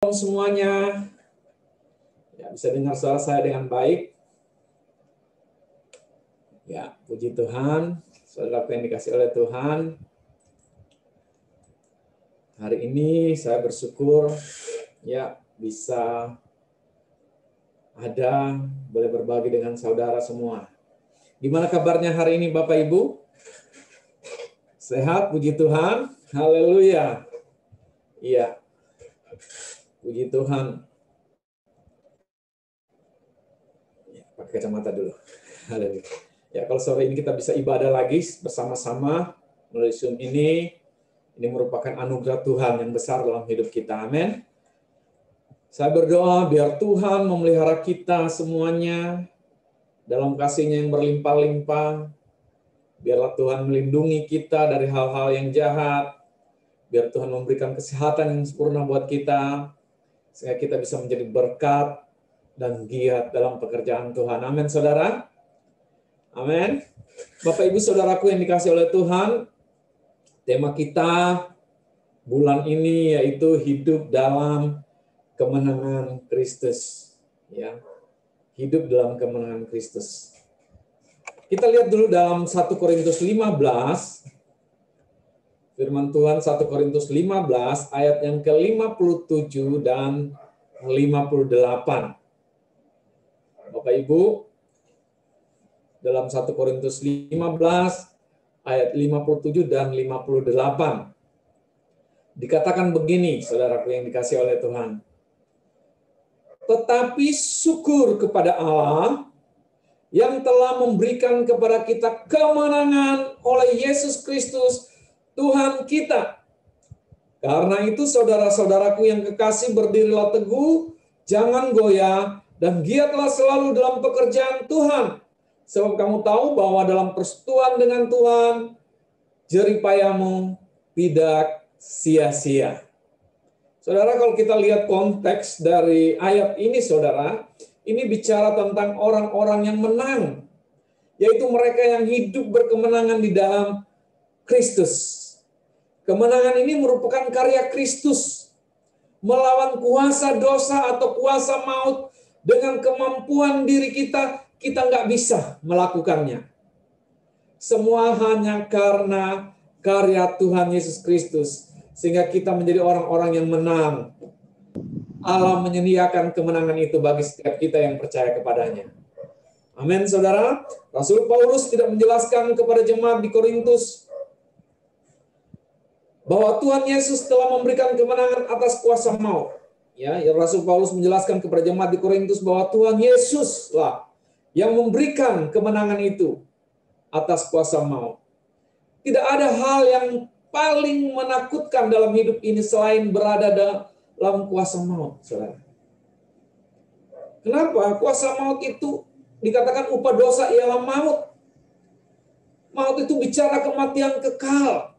Semuanya, ya, bisa dengar suara saya dengan baik. Ya, puji Tuhan, saudaraku yang dikasih oleh Tuhan. Hari ini saya bersyukur ya bisa boleh berbagi dengan saudara semua. Gimana kabarnya hari ini Bapak Ibu? Sehat, puji Tuhan. Haleluya. Iya. Puji Tuhan. Ya, pakai kacamata dulu. Haleluya. Ya, kalau sore ini kita bisa ibadah lagi bersama-sama melalui Zoom ini merupakan anugerah Tuhan yang besar dalam hidup kita. Amin. Saya berdoa biar Tuhan memelihara kita semuanya dalam kasih-Nya yang berlimpah-limpah. Biarlah Tuhan melindungi kita dari hal-hal yang jahat. Biar Tuhan memberikan kesehatan yang sempurna buat kita, sehingga kita bisa menjadi berkat dan giat dalam pekerjaan Tuhan. Amin, saudara. Amin. Bapak, Ibu, saudaraku yang dikasih oleh Tuhan, tema kita bulan ini yaitu hidup dalam kemenangan Kristus. Ya, hidup dalam kemenangan Kristus. Kita lihat dulu dalam 1 Korintus 15, firman Tuhan 1 Korintus 15 ayat yang ke-57 dan 58. Bapak Ibu, dalam 1 Korintus 15 ayat 57 dan 58. Dikatakan begini, saudaraku yang dikasih oleh Tuhan. Tetapi syukur kepada Allah yang telah memberikan kepada kita kemenangan oleh Yesus Kristus Tuhan kita. Karena itu saudara-saudaraku yang kekasih, berdirilah teguh, jangan goyah, dan giatlah selalu dalam pekerjaan Tuhan. Sebab kamu tahu bahwa dalam persekutuan dengan Tuhan, jerih payahmu tidak sia-sia. Saudara, kalau kita lihat konteks dari ayat ini, saudara, ini bicara tentang orang-orang yang menang, yaitu mereka yang hidup berkemenangan di dalam Kristus. Kemenangan ini merupakan karya Kristus melawan kuasa dosa atau kuasa maut. Dengan kemampuan diri kita nggak bisa melakukannya. Semua hanya karena karya Tuhan Yesus Kristus, sehingga kita menjadi orang-orang yang menang. Allah menyediakan kemenangan itu bagi setiap kita yang percaya kepadanya. Amin, saudara. Rasul Paulus tidak menjelaskan kepada jemaat di Korintus bahwa Tuhan Yesus telah memberikan kemenangan atas kuasa maut. Ya, Rasul Paulus menjelaskan kepada jemaat di Korintus bahwa Tuhan Yesus lah yang memberikan kemenangan itu atas kuasa maut. Tidak ada hal yang paling menakutkan dalam hidup ini selain berada dalam kuasa maut, saudara. Kenapa? Kuasa maut itu dikatakan upah dosa ialah maut. Maut itu bicara kematian kekal.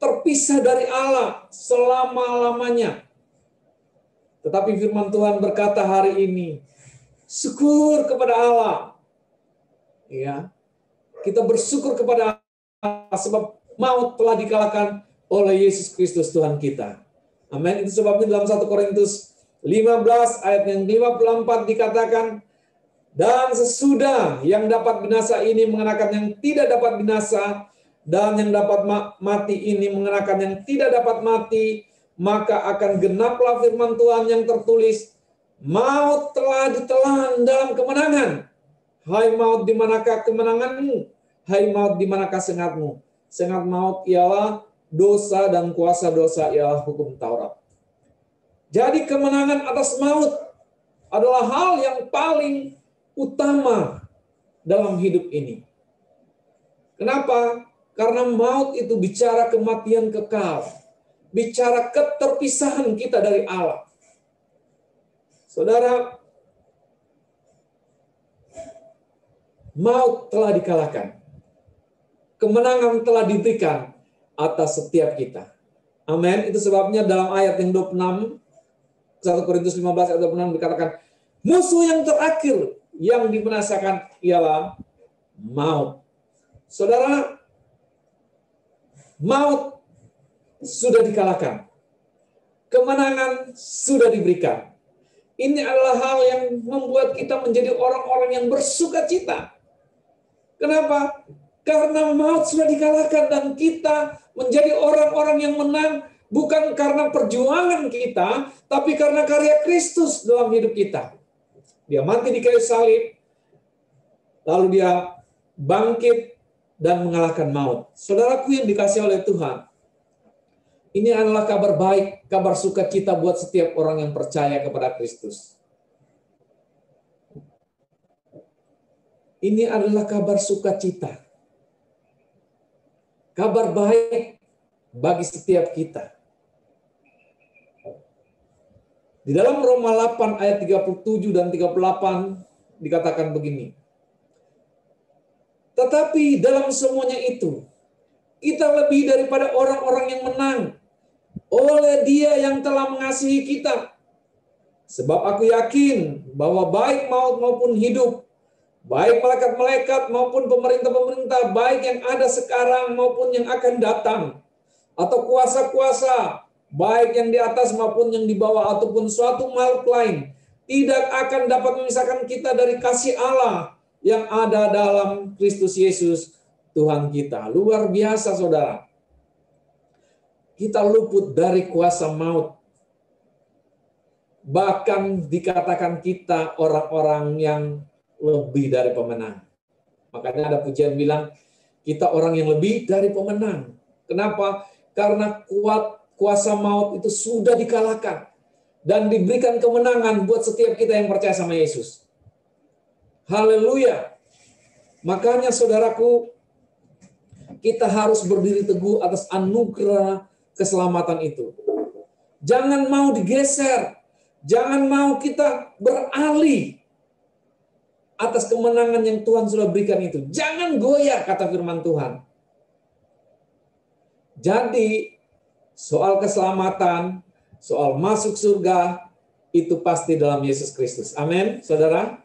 Terpisah dari Allah selama-lamanya. Tetapi firman Tuhan berkata hari ini, syukur kepada Allah. Ya, kita bersyukur kepada Allah sebab maut telah dikalahkan oleh Yesus Kristus Tuhan kita. Amin. Itu sebabnya dalam 1 Korintus 15 ayat yang 54 dikatakan, dan sesudah yang dapat binasa ini mengenakan yang tidak dapat binasa, dan yang dapat mati ini mengenakan yang tidak dapat mati, maka akan genaplah firman Tuhan yang tertulis, maut telah ditelan dalam kemenangan. Hai maut, di manakah kemenanganmu? Hai maut, di manakah sengatmu? Sengat maut ialah dosa, dan kuasa dosa ialah hukum Taurat. Jadi kemenangan atas maut adalah hal yang paling utama dalam hidup ini. Kenapa? Karena maut itu bicara kematian kekal. Bicara keterpisahan kita dari Allah. Saudara, maut telah dikalahkan. Kemenangan telah diberikan atas setiap kita. Amin. Itu sebabnya dalam ayat yang 26, 1 Korintus 15 ayat 26 dikatakan, musuh yang terakhir yang dibinasakan ialah maut. Saudara, maut sudah dikalahkan. kemenangan sudah diberikan. Ini adalah hal yang membuat kita menjadi orang-orang yang bersuka cita. Kenapa? Karena maut sudah dikalahkan dan kita menjadi orang-orang yang menang bukan karena perjuangan kita, tapi karena karya Kristus dalam hidup kita. Dia mati di kayu salib, lalu dia bangkit dan mengalahkan maut. Saudaraku yang dikasihi oleh Tuhan, ini adalah kabar baik, kabar sukacita buat setiap orang yang percaya kepada Kristus. Ini adalah kabar sukacita. Kabar baik bagi setiap kita. Di dalam Roma 8 ayat 37 dan 38 dikatakan begini. Tetapi dalam semuanya itu, kita lebih daripada orang-orang yang menang oleh Dia yang telah mengasihi kita. Sebab aku yakin bahwa baik maut maupun hidup, baik malaikat-malaikat maupun pemerintah-pemerintah, baik yang ada sekarang maupun yang akan datang, atau kuasa-kuasa, baik yang di atas maupun yang di bawah, ataupun suatu makhluk lain, tidak akan dapat memisahkan kita dari kasih Allah yang ada dalam Kristus Yesus, Tuhan kita. Luar biasa, saudara. Kita luput dari kuasa maut. Bahkan dikatakan kita orang-orang yang lebih dari pemenang. Makanya ada pujian bilang, kita orang yang lebih dari pemenang. Kenapa? Karena kuasa maut itu sudah dikalahkan. Dan diberikan kemenangan buat setiap kita yang percaya sama Yesus. Haleluya. Makanya saudaraku, kita harus berdiri teguh atas anugerah keselamatan itu. Jangan mau digeser. Jangan mau kita beralih atas kemenangan yang Tuhan sudah berikan itu. Jangan goyah, kata firman Tuhan. Jadi, soal keselamatan, soal masuk surga, itu pasti dalam Yesus Kristus. Amin, saudara.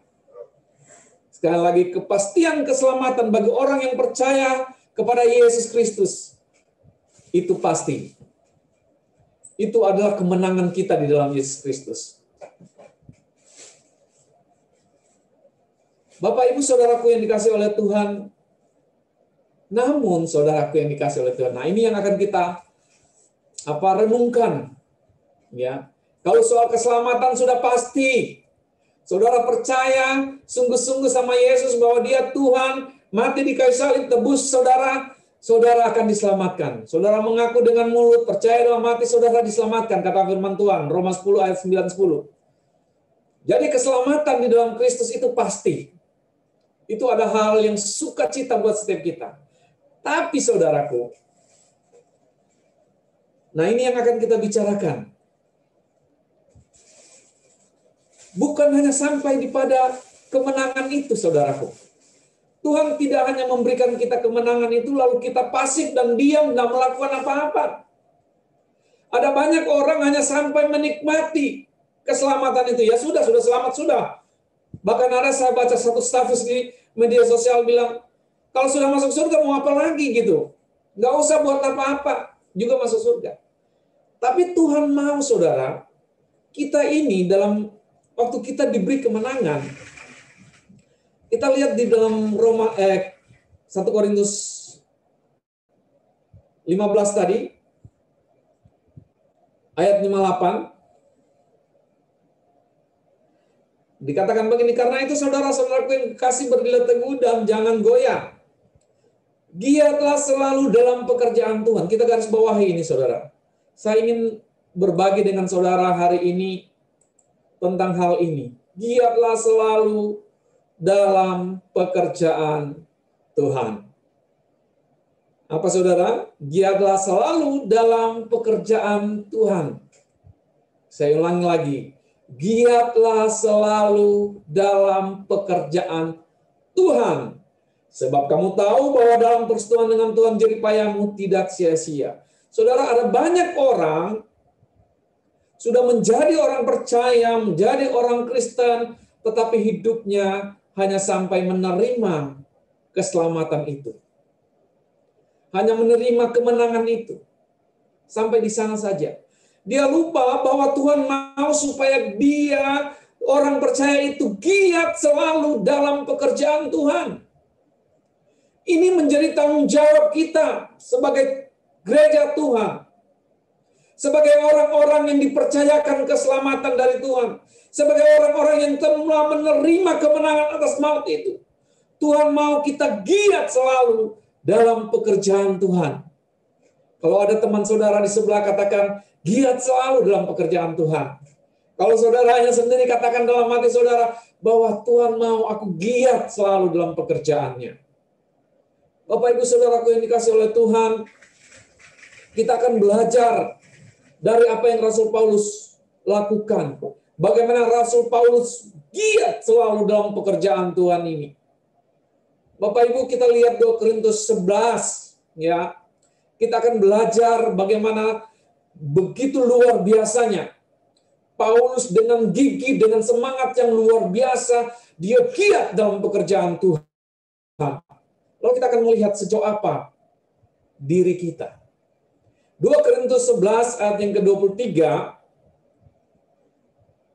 Sekali lagi, kepastian keselamatan bagi orang yang percaya kepada Yesus Kristus, itu pasti. Itu adalah kemenangan kita di dalam Yesus Kristus. Bapak, Ibu, saudaraku yang dikasihi oleh Tuhan, namun saudaraku yang dikasihi oleh Tuhan, nah ini yang akan kita renungkan. Ya, kalau soal keselamatan sudah pasti, saudara percaya sungguh-sungguh sama Yesus bahwa Dia Tuhan, mati di kayu salib, tebus saudara, saudara akan diselamatkan. Saudara mengaku dengan mulut, percaya dalam hati, saudara diselamatkan, kata firman Tuhan, Roma 10 ayat 9-10. Jadi keselamatan di dalam Kristus itu pasti. Itu ada hal yang sukacita buat setiap kita. Tapi saudaraku, nah ini yang akan kita bicarakan. Bukan hanya sampai pada kemenangan itu, saudaraku. Tuhan tidak hanya memberikan kita kemenangan itu, lalu kita pasif dan diam, tidak melakukan apa-apa. Ada banyak orang hanya sampai menikmati keselamatan itu. Ya sudah selamat, sudah. Bahkan ada saya baca satu status di media sosial bilang, kalau sudah masuk surga mau apa lagi gitu. Nggak usah buat apa-apa, juga masuk surga. Tapi Tuhan mau, saudara, kita ini dalam waktu kita diberi kemenangan, kita lihat di dalam 1 Korintus 15 tadi, ayat 58, dikatakan begini, karena itu saudara-saudaraku yang kasih, berdirilah teguh dan jangan goyah. Giatlah selalu dalam pekerjaan Tuhan. Kita garis bawahi ini, saudara. Saya ingin berbagi dengan saudara hari ini tentang hal ini. Giatlah selalu dalam pekerjaan Tuhan. Apa, saudara? Giatlah selalu dalam pekerjaan Tuhan. Saya ulangi lagi. Giatlah selalu dalam pekerjaan Tuhan. Sebab kamu tahu bahwa dalam persekutuan dengan Tuhan jerih payahmu tidak sia-sia. Saudara, ada banyak orang sudah menjadi orang percaya, menjadi orang Kristen, tetapi hidupnya hanya sampai menerima keselamatan itu. Hanya menerima kemenangan itu. Sampai di sana saja. Dia lupa bahwa Tuhan mau supaya dia, orang percaya itu, giat selalu dalam pekerjaan Tuhan. Ini menjadi tanggung jawab kita sebagai gereja Tuhan. Sebagai orang-orang yang dipercayakan keselamatan dari Tuhan. Sebagai orang-orang yang telah menerima kemenangan atas maut itu. Tuhan mau kita giat selalu dalam pekerjaan Tuhan. Kalau ada teman saudara di sebelah, katakan, giat selalu dalam pekerjaan Tuhan. Kalau saudaranya sendiri, katakan dalam hati saudara, bahwa Tuhan mau aku giat selalu dalam pekerjaannya. Bapak Ibu Saudaraku yang dikasihi oleh Tuhan, kita akan belajar dari apa yang Rasul Paulus lakukan. Bagaimana Rasul Paulus giat selalu dalam pekerjaan Tuhan ini. Bapak Ibu, kita lihat 2 Korintus 11, ya. Kita akan belajar bagaimana begitu luar biasanya Paulus dengan gigih, dengan semangat yang luar biasa, dia giat dalam pekerjaan Tuhan. Lalu kita akan melihat sejauh apa diri kita. 2 Korintus 11 ayat yang ke-23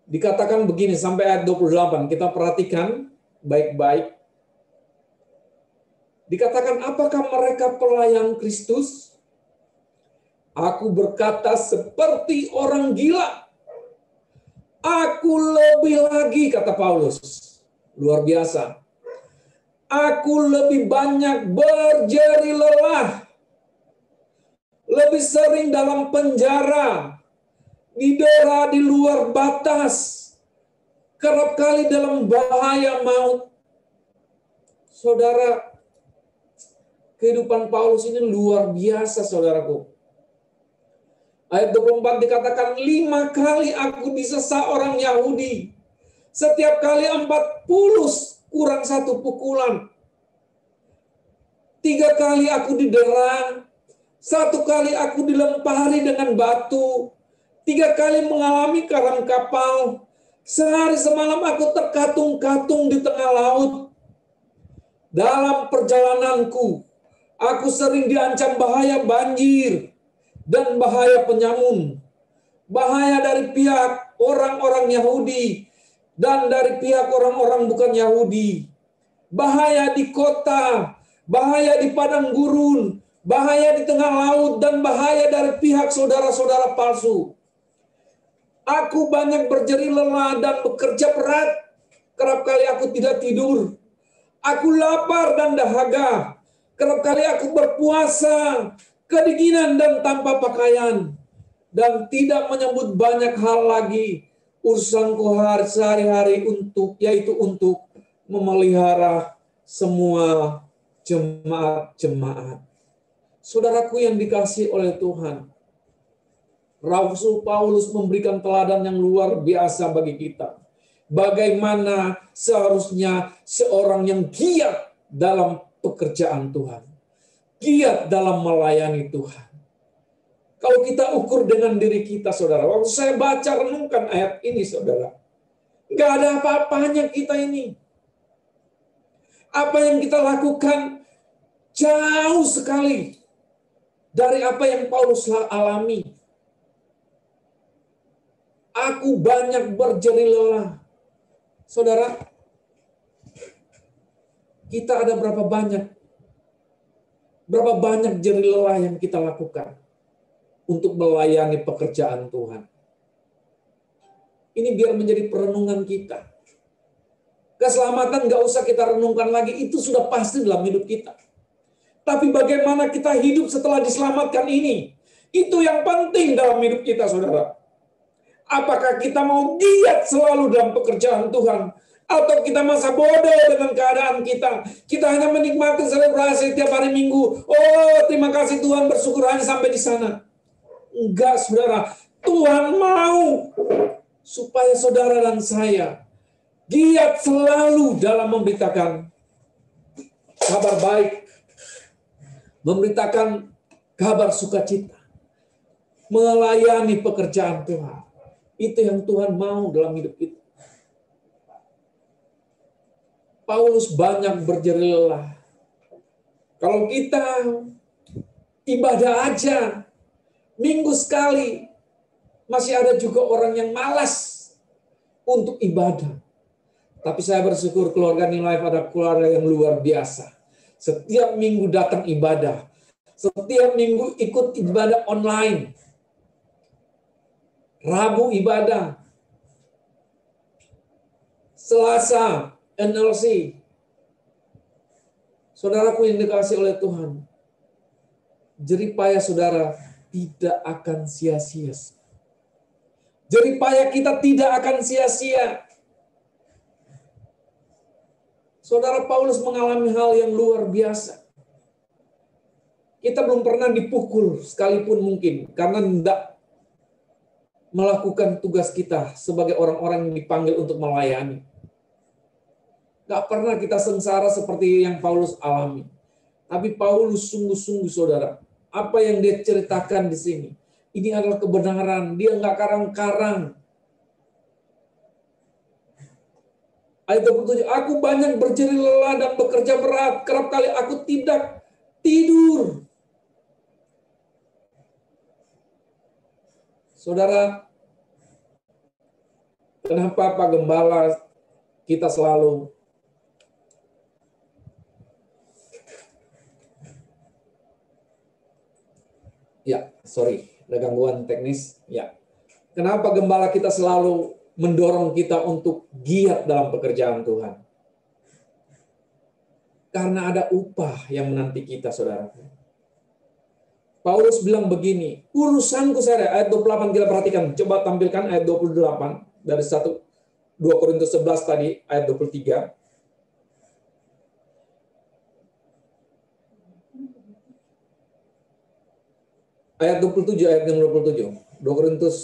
dikatakan begini sampai ayat 28. Kita perhatikan baik-baik. Dikatakan, apakah mereka pelayan Kristus? Aku berkata seperti orang gila. Aku lebih lagi, kata Paulus. Luar biasa. Aku lebih banyak berjeri lelah. Lebih sering dalam penjara. Didera di luar batas. Kerap kali dalam bahaya maut. Saudara, kehidupan Paulus ini luar biasa, saudaraku. Ayat 24 dikatakan, 5 kali aku disesa orang Yahudi. Setiap kali 40 kurang 1 pukulan. 3 kali aku didera. 1 kali aku dilempari dengan batu. 3 kali mengalami karam kapal. Sehari semalam aku terkatung-katung di tengah laut. Dalam perjalananku, aku sering diancam bahaya banjir dan bahaya penyamun. Bahaya dari pihak orang-orang Yahudi dan dari pihak orang-orang bukan Yahudi. Bahaya di kota, bahaya di padang gurun, bahaya di tengah laut, dan bahaya dari pihak saudara-saudara palsu. Aku banyak berjeri lelah dan bekerja berat. Kerap kali aku tidak tidur. Aku lapar dan dahaga. Kerap kali aku berpuasa, kedinginan dan tanpa pakaian. Dan tidak menyebut banyak hal lagi. Urusanku sehari-hari yaitu untuk memelihara semua jemaat-jemaat. Saudaraku yang dikasihi oleh Tuhan, Rasul Paulus memberikan teladan yang luar biasa bagi kita. Bagaimana seharusnya seorang yang giat dalam pekerjaan Tuhan. Giat dalam melayani Tuhan. Kalau kita ukur dengan diri kita, saudara. Waktu saya baca renungkan ayat ini, saudara. Nggak ada apa-apanya kita ini. Apa yang kita lakukan jauh sekali dari apa yang Paulus alami. Aku banyak berjeri lelah. Saudara, kita ada berapa banyak jeri lelah yang kita lakukan untuk melayani pekerjaan Tuhan. Ini biar menjadi perenungan kita. Keselamatan nggak usah kita renungkan lagi, itu sudah pasti dalam hidup kita. Tapi bagaimana kita hidup setelah diselamatkan ini, itu yang penting dalam hidup kita, saudara. Apakah kita mau giat selalu dalam pekerjaan Tuhan? Atau kita masa bodoh dengan keadaan kita? Kita hanya menikmati selebrasi tiap hari Minggu. Oh, terima kasih Tuhan, bersyukur hanya sampai di sana. Enggak, saudara. Tuhan mau supaya saudara dan saya giat selalu dalam memberitakan kabar baik. Memberitakan kabar sukacita. Melayani pekerjaan Tuhan. Itu yang Tuhan mau dalam hidup kita. Paulus banyak berjeri lelah. Kalau kita ibadah aja, minggu sekali, Masih ada juga orang yang malas untuk ibadah. Tapi saya bersyukur keluarga New Life ada keluarga yang luar biasa. Setiap minggu datang ibadah. Setiap minggu ikut ibadah online. Rabu ibadah. Selasa NLC. Saudaraku yang dikasihi oleh Tuhan. Jeripaya saudara tidak akan sia-sia. Jeripaya kita tidak akan sia-sia. Saudara Paulus mengalami hal yang luar biasa. Kita belum pernah dipukul sekalipun mungkin karena tidak melakukan tugas kita sebagai orang-orang yang dipanggil untuk melayani. Tidak pernah kita sengsara seperti yang Paulus alami. Tapi Paulus sungguh-sungguh saudara, apa yang dia ceritakan di sini, ini adalah kebenaran. Dia nggak karang-karang. Ayat 27, aku banyak berjerih lelah dan bekerja berat. Kerap kali aku tidak tidur. Saudara, kenapa Pak Gembala kita selalu ada gangguan teknis. Kenapa gembala kita selalu mendorong kita untuk giat dalam pekerjaan Tuhan? Karena ada upah yang menanti kita, saudara. Paulus bilang begini, urusanku saya, ayat 28 kita perhatikan. Coba tampilkan ayat 28 dari 2 Korintus 11 tadi, ayat 23. Ayat 27, ayat yang 27. 2 Korintus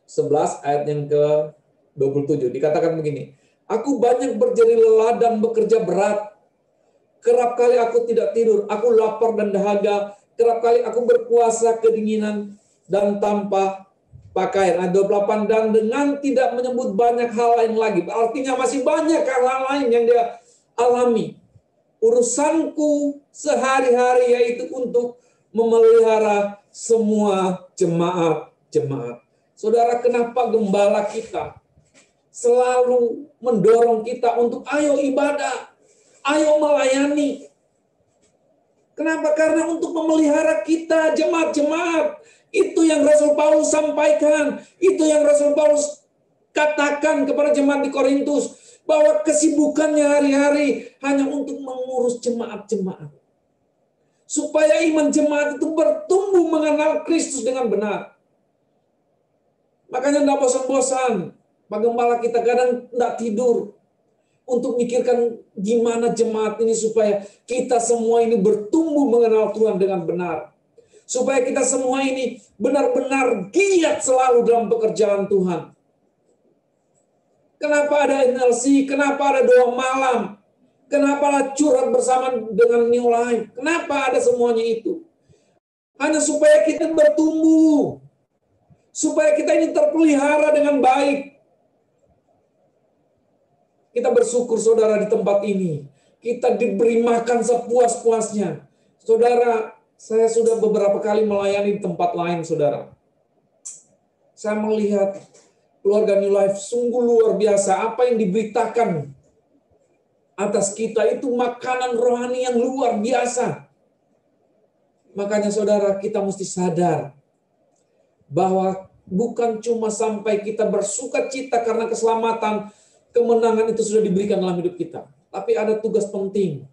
11, ayat yang ke-27. Dikatakan begini, aku banyak berjerih lelah dan bekerja berat. Kerap kali aku tidak tidur, aku lapar dan dahaga. Kerap kali aku berpuasa kedinginan dan tanpa pakaian. Ayat 28, dan dengan tidak menyebut banyak hal lain lagi. Artinya masih banyak hal lain yang dia alami. Urusanku sehari-hari yaitu untuk memelihara semua jemaat-jemaat. Saudara, kenapa gembala kita selalu mendorong kita untuk ayo ibadah, ayo melayani? Kenapa? Karena untuk memelihara kita jemaat-jemaat. Itu yang Rasul Paulus sampaikan. Itu yang Rasul Paulus katakan kepada jemaat di Korintus. Bahwa kesibukannya hari-hari hanya untuk mengurus jemaat-jemaat. Supaya iman jemaat itu bertumbuh mengenal Kristus dengan benar. Makanya tidak bosan-bosan. Pak Gembala kita kadang tidak tidur. Untuk mikirkan gimana jemaat ini supaya kita semua ini bertumbuh mengenal Tuhan dengan benar. Supaya kita semua ini benar-benar giat selalu dalam pekerjaan Tuhan. Kenapa ada NLC? Kenapa ada doa malam? Kenapa curhat bersama dengan New Life? Kenapa ada semuanya itu? Hanya supaya kita bertumbuh. Supaya kita ini terpelihara dengan baik. Kita bersyukur saudara di tempat ini. Kita diberi makan sepuas-puasnya. Saudara, saya sudah beberapa kali melayani di tempat lain, saudara. Saya melihat keluarga New Life sungguh luar biasa. Apa yang diberitakan atas kita itu makanan rohani yang luar biasa. Makanya saudara, kita mesti sadar bahwa bukan cuma sampai kita bersuka cita karena keselamatan, kemenangan itu sudah diberikan dalam hidup kita. Tapi ada tugas penting,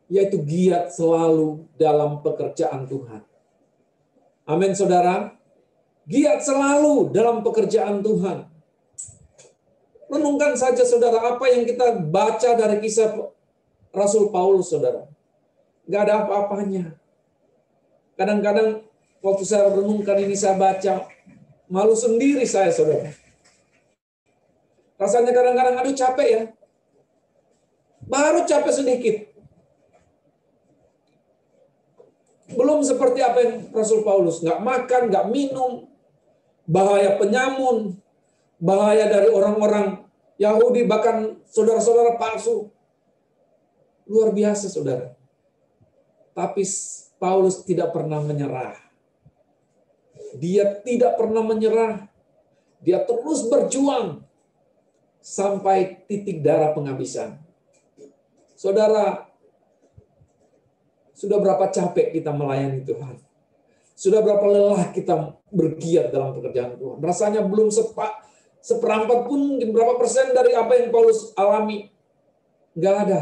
yaitu giat selalu dalam pekerjaan Tuhan. Amin, saudara. Giat selalu dalam pekerjaan Tuhan. Renungkan saja, saudara, apa yang kita baca dari kisah Rasul Paulus, saudara. Gak ada apa-apanya. Kadang-kadang waktu saya renungkan ini, saya baca, malu sendiri saya, saudara. Rasanya kadang-kadang aduh capek ya. Baru capek sedikit. Belum seperti apa yang Rasul Paulus. Nggak makan, nggak minum. Bahaya penyamun. Bahaya dari orang-orang Yahudi, bahkan saudara-saudara palsu. Luar biasa, saudara. Tapi Paulus tidak pernah menyerah. Dia tidak pernah menyerah. Dia terus berjuang sampai titik darah penghabisan. Saudara, sudah berapa capek kita melayani Tuhan? Sudah berapa lelah kita bergiat dalam pekerjaan Tuhan? Rasanya belum seperempat pun, mungkin berapa persen dari apa yang Paulus alami. Nggak ada.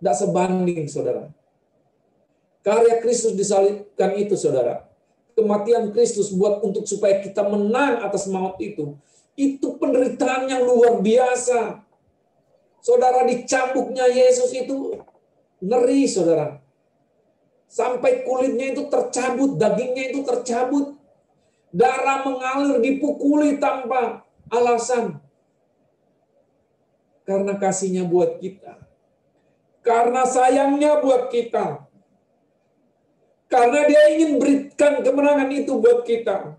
Nggak sebanding, saudara. Karya Kristus disalibkan itu, saudara. Kematian Kristus buat untuk supaya kita menang atas maut itu penderitaan yang luar biasa. Saudara, dicambuknya Yesus itu ngeri, saudara. Sampai kulitnya itu tercabut, dagingnya itu tercabut. Darah mengalir, dipukuli tanpa alasan. Karena kasihnya buat kita. Karena sayangnya buat kita. Karena dia ingin berikan kemenangan itu buat kita.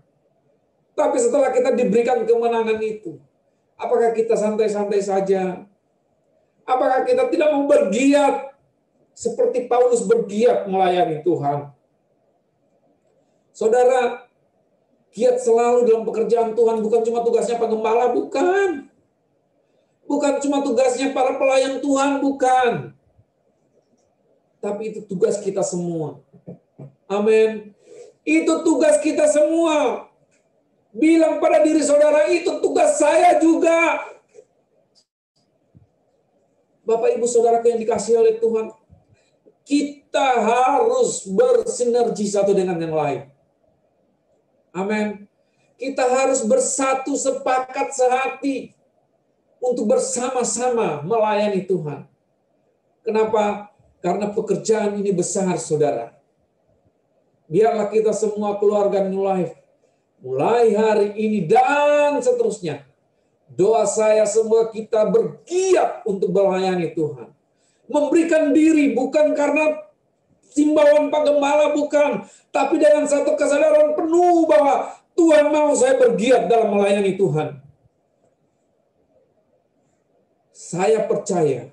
Tapi setelah kita diberikan kemenangan itu, apakah kita santai-santai saja? Apakah kita tidak mau bergiat seperti Paulus bergiat melayani Tuhan? Saudara, giat selalu dalam pekerjaan Tuhan bukan cuma tugasnya penggembala, bukan. Bukan cuma tugasnya para pelayan Tuhan, bukan. Tapi itu tugas kita semua. Amin. Itu tugas kita semua. Bilang pada diri saudara, itu tugas saya juga. Bapak ibu saudaraku yang dikasihi oleh Tuhan, kita harus bersinergi satu dengan yang lain. Amin. Kita harus bersatu, sepakat, sehati untuk bersama-sama melayani Tuhan. Kenapa? Karena pekerjaan ini besar, saudara. Biarlah kita semua keluarga New Life, mulai hari ini dan seterusnya, doa saya semua kita bergiat untuk melayani Tuhan. Memberikan diri bukan karena himbauan Pak Gembala, bukan. Tapi dengan satu kesadaran penuh bahwa Tuhan mau saya bergiat dalam melayani Tuhan. Saya percaya,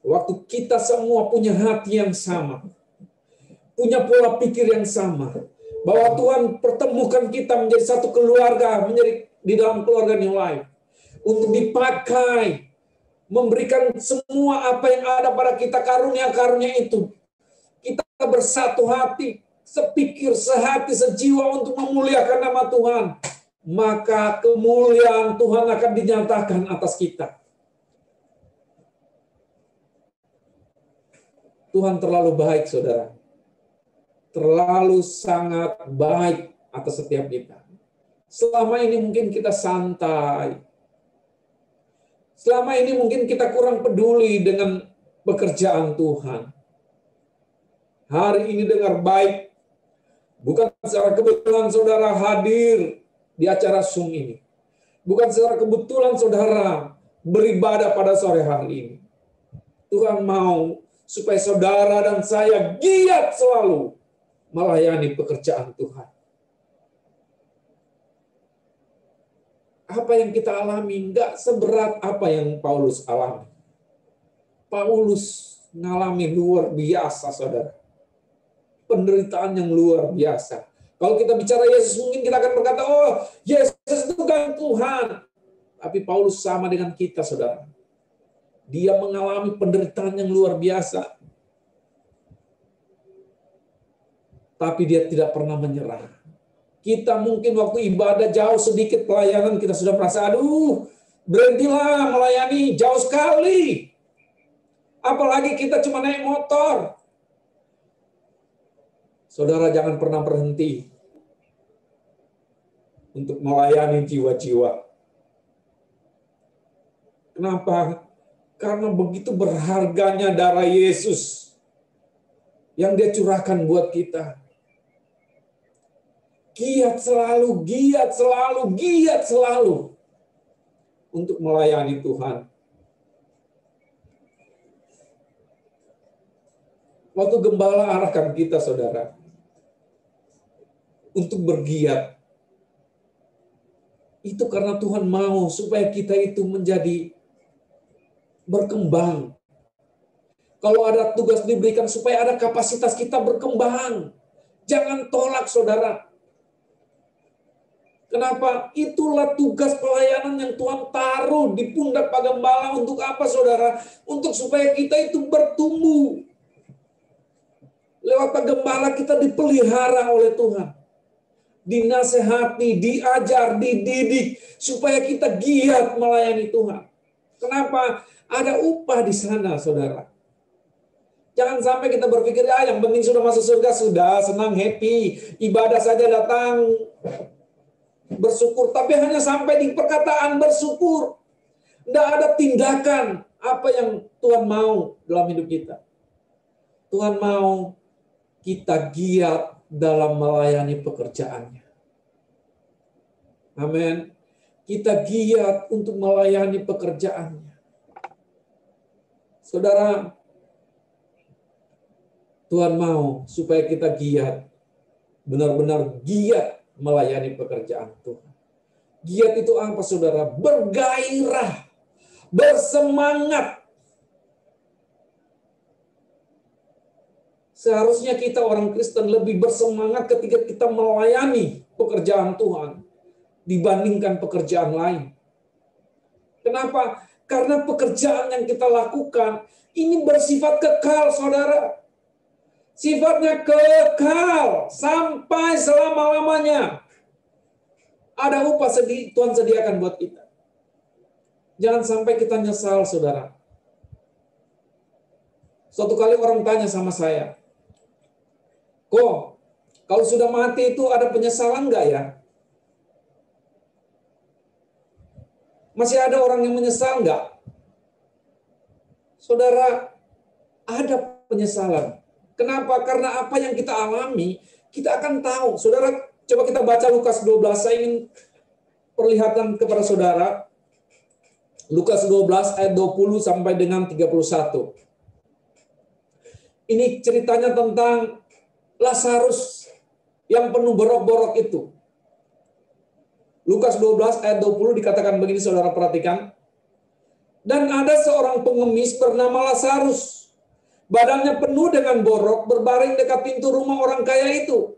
waktu kita semua punya hati yang sama, punya pola pikir yang sama, bahwa Tuhan pertemukan kita menjadi satu keluarga, menjadi di dalam keluarga New Life, untuk dipakai, memberikan semua apa yang ada pada kita, karunia-karunia itu. Kita bersatu hati, sepikir, sehati, sejiwa untuk memuliakan nama Tuhan. Maka kemuliaan Tuhan akan dinyatakan atas kita. Tuhan terlalu baik, saudara. Terlalu sangat baik atas setiap kita. Selama ini mungkin kita santai. Selama ini mungkin kita kurang peduli dengan pekerjaan Tuhan. Hari ini dengar baik. Bukan secara kebetulan saudara hadir di acara Zoom ini. Bukan secara kebetulan saudara beribadah pada sore hari ini. Tuhan mau supaya saudara dan saya giat selalu melayani pekerjaan Tuhan. Apa yang kita alami enggak seberat apa yang Paulus alami. Paulus mengalami luar biasa, saudara. Penderitaan yang luar biasa. Kalau kita bicara Yesus, mungkin kita akan berkata, oh, Yesus itu kan Tuhan. Tapi Paulus sama dengan kita, saudara. Dia mengalami penderitaan yang luar biasa. Tapi dia tidak pernah menyerah. Kita mungkin waktu ibadah jauh sedikit pelayanan, kita sudah merasa, aduh, berhentilah melayani, jauh sekali. Apalagi kita cuma naik motor. Saudara jangan pernah berhenti untuk melayani jiwa-jiwa. Kenapa? Karena begitu berharganya darah Yesus yang dia curahkan buat kita. Giat selalu, giat selalu, giat selalu untuk melayani Tuhan. Waktu gembala arahkan kita, saudara, untuk bergiat, itu karena Tuhan mau supaya kita itu menjadi berkembang. Kalau ada tugas diberikan supaya ada kapasitas kita berkembang. Jangan tolak, saudara. Kenapa? Itulah tugas pelayanan yang Tuhan taruh di pundak Pak Gembala. Untuk apa, saudara? Untuk supaya kita itu bertumbuh. Lewat Pak Gembala kita dipelihara oleh Tuhan. Dinasehati, diajar, dididik. Supaya kita giat melayani Tuhan. Kenapa? Ada upah di sana, saudara. Jangan sampai kita berpikir, yang penting sudah masuk surga, sudah senang, happy. Ibadah saja datang, bersyukur, tapi hanya sampai di perkataan bersyukur. Tidak ada tindakan apa yang Tuhan mau dalam hidup kita. Tuhan mau kita giat dalam melayani pekerjaannya. Amin. Kita giat untuk melayani pekerjaannya. Saudara, Tuhan mau supaya kita giat, benar-benar giat melayani pekerjaan Tuhan. Giat itu apa, saudara? Bergairah, bersemangat. Seharusnya kita orang Kristen lebih bersemangat ketika kita melayani pekerjaan Tuhan dibandingkan pekerjaan lain. Kenapa? Karena pekerjaan yang kita lakukan ini bersifat kekal, saudara. Sifatnya kekal sampai selama-lamanya. Ada upah Tuhan sediakan buat kita. Jangan sampai kita nyesal, saudara. Suatu kali orang tanya sama saya, "Kok, kalau sudah mati itu ada penyesalan nggak ya?" Masih ada orang yang menyesal nggak? Saudara, ada penyesalan. Kenapa? Karena apa yang kita alami, kita akan tahu. Saudara, coba kita baca Lukas 12. Saya ingin perlihatkan kepada saudara. Lukas 12 ayat 20 sampai dengan 31. Ini ceritanya tentang Lazarus yang penuh borok-borok itu. Lukas 12 ayat 20 dikatakan begini, saudara perhatikan. Dan ada seorang pengemis bernama Lazarus. Badannya penuh dengan borok, berbaring dekat pintu rumah orang kaya itu.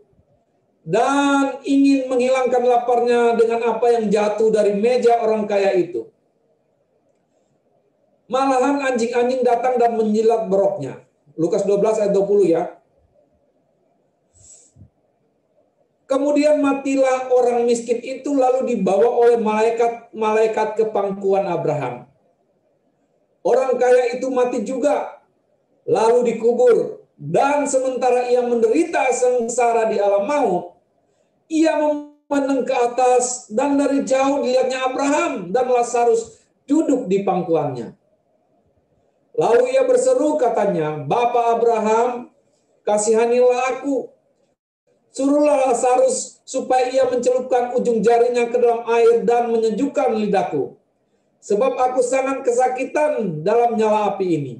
Dan ingin menghilangkan laparnya dengan apa yang jatuh dari meja orang kaya itu. Malahan anjing-anjing datang dan menjilat boroknya. Lukas 12 ayat 20 ya. Kemudian matilah orang miskin itu lalu dibawa oleh malaikat ke pangkuan Abraham. Orang kaya itu mati juga. Lalu dikubur, dan sementara ia menderita sengsara di alam maut, ia memandang ke atas, dan dari jauh dilihatnya Abraham dan Lazarus duduk di pangkuannya. Lalu ia berseru, katanya, "Bapa Abraham, kasihanilah aku. Suruhlah Lazarus supaya ia mencelupkan ujung jarinya ke dalam air dan menyejukkan lidahku. Sebab aku sangat kesakitan dalam nyala api ini."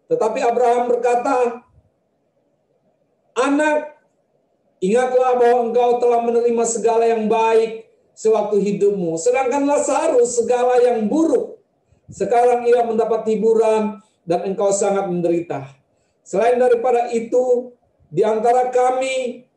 Tetapi Abraham berkata, "Anak, ingatlah bahwa engkau telah menerima segala yang baik sewaktu hidupmu, sedangkan Lazarus segala yang buruk. Sekarang ia mendapat hiburan dan engkau sangat menderita. Selain daripada itu, di antara kami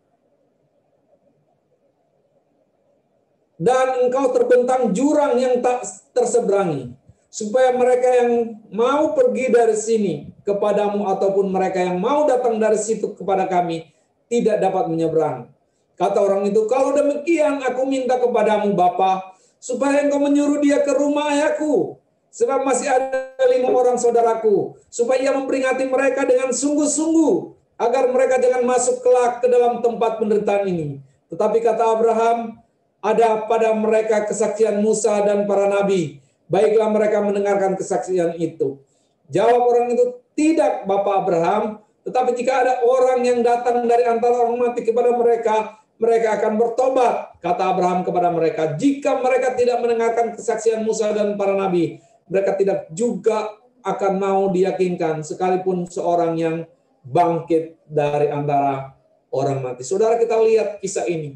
dan engkau terbentang jurang yang tak terseberangi, supaya mereka yang mau pergi dari sini kepadamu ataupun mereka yang mau datang dari situ kepada kami tidak dapat menyeberang." Kata orang itu, "Kalau demikian aku minta kepadamu Bapa, supaya engkau menyuruh dia ke rumah ayahku, sebab masih ada 5 orang saudaraku, supaya ia memperingati mereka dengan sungguh-sungguh, agar mereka jangan masuk kelak ke dalam tempat penderitaan ini." Tetapi kata Abraham, "Ada pada mereka kesaksian Musa dan para nabi. Baiklah mereka mendengarkan kesaksian itu." Jawab orang itu, "Tidak, Bapak Abraham, tetapi jika ada orang yang datang dari antara orang mati kepada mereka, mereka akan bertobat." Kata Abraham kepada mereka, "Jika mereka tidak mendengarkan kesaksian Musa dan para nabi, mereka tidak juga akan mau diyakinkan, sekalipun seorang yang bangkit dari antara orang mati." Saudara, kita lihat kisah ini.